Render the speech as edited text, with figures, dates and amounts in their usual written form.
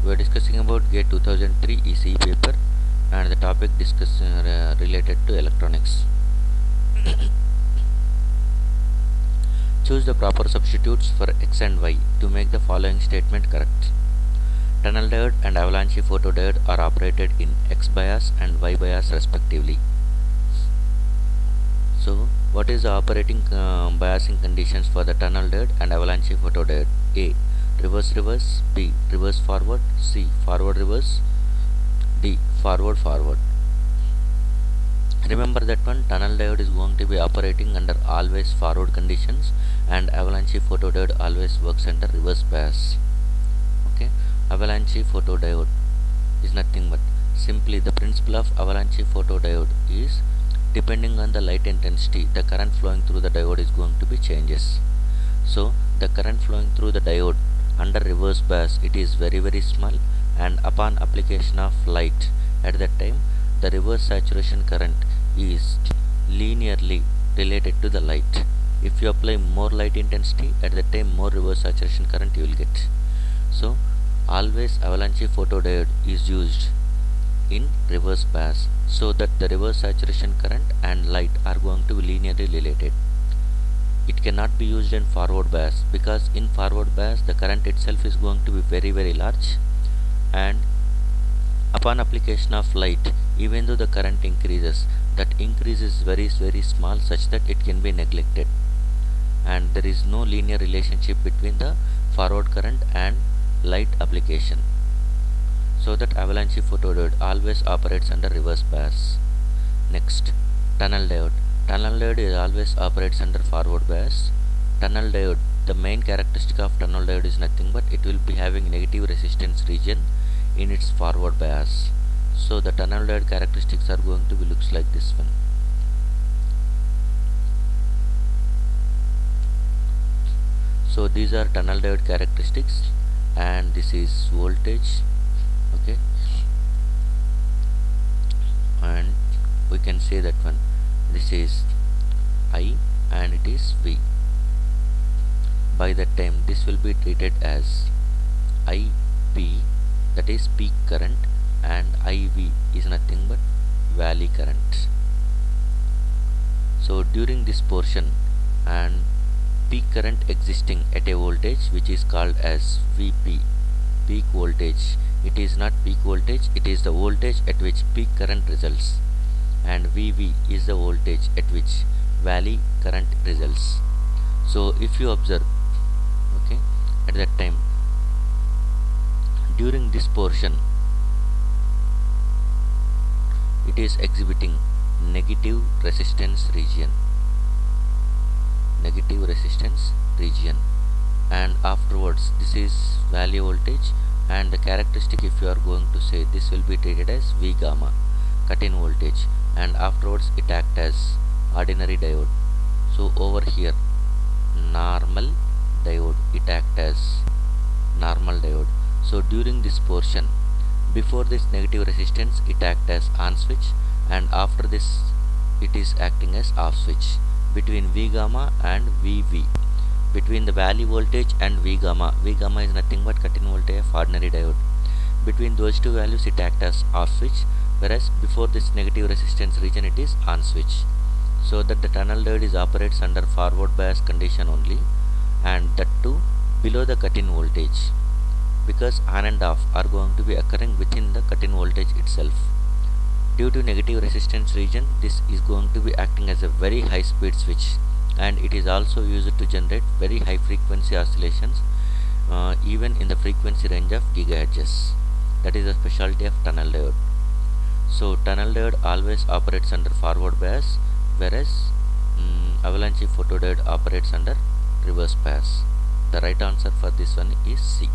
We are discussing about GATE 2003 ECE paper and the topic related to electronics. Choose the proper substitutes for X and Y to make the following statement correct. Tunnel diode and avalanche photodiode are operated in X bias and Y bias respectively. So, what is the operating biasing conditions for the tunnel diode and avalanche photodiode? A. Reverse reverse. B. Reverse forward. C. Forward reverse. D. Forward forward. Remember that one, tunnel diode is going to be operating under always forward conditions and avalanche photodiode always works under reverse bias. Okay, avalanche photodiode is nothing but simply the principle of avalanche photodiode is depending on the light intensity, the current flowing through the diode is going to be changes. So the current flowing through the diode under reverse bias, it is very small, and upon application of light at that time the reverse saturation current is linearly related to the light. If you apply more light intensity, at that time more reverse saturation current you will get. So always avalanche photodiode is used in reverse bias so that the reverse saturation current and light are going to be linearly related. It cannot be used in forward bias because in forward bias the current itself is going to be very large, and upon application of light, even though the current increases, that increase is very small such that it can be neglected, and there is no linear relationship between the forward current and light application. So that avalanche photodiode always operates under reverse bias. Next, tunnel diode. Tunnel diode is always operates under forward bias. Tunnel diode, the main characteristic of tunnel diode is nothing but it will be having negative resistance region in its forward bias. So the tunnel diode characteristics are going to be looks like this one. So these are tunnel diode characteristics, and this is voltage. Okay, and we can say that one, this is I and it is V. By that time this will be treated as IP, that is peak current, and IV is nothing but valley current. So during this portion, and peak current existing at a voltage which is called as VP, peak voltage. It is not peak voltage, it is the voltage at which peak current results, and VV is the voltage at which valley current results. So if you observe, okay, at that time during this portion it is exhibiting negative resistance region, and afterwards this is valley voltage, and the characteristic, if you are going to say, this will be treated as V gamma, cut-in voltage, and afterwards it acts as ordinary diode. So over here normal diode, it acts as normal diode. So during this portion, before this negative resistance it acts as on switch, and after this it is acting as off switch. Between V gamma and VV, between the valley voltage and V gamma is nothing but cut-in voltage of ordinary diode. Between those two values it acts as off switch, whereas before this negative resistance region it is on switch. So that the tunnel diode is operates under forward bias condition only, and that too below the cut-in voltage, because on and off are going to be occurring within the cut-in voltage itself. Due to negative resistance region, this is going to be acting as a very high speed switch, and it is also used to generate very high frequency oscillations, even in the frequency range of gigahertz. That is the specialty of tunnel diode. So tunnel diode always operates under forward bias, whereas avalanche photodiode operates under reverse bias. The right answer for this one is C.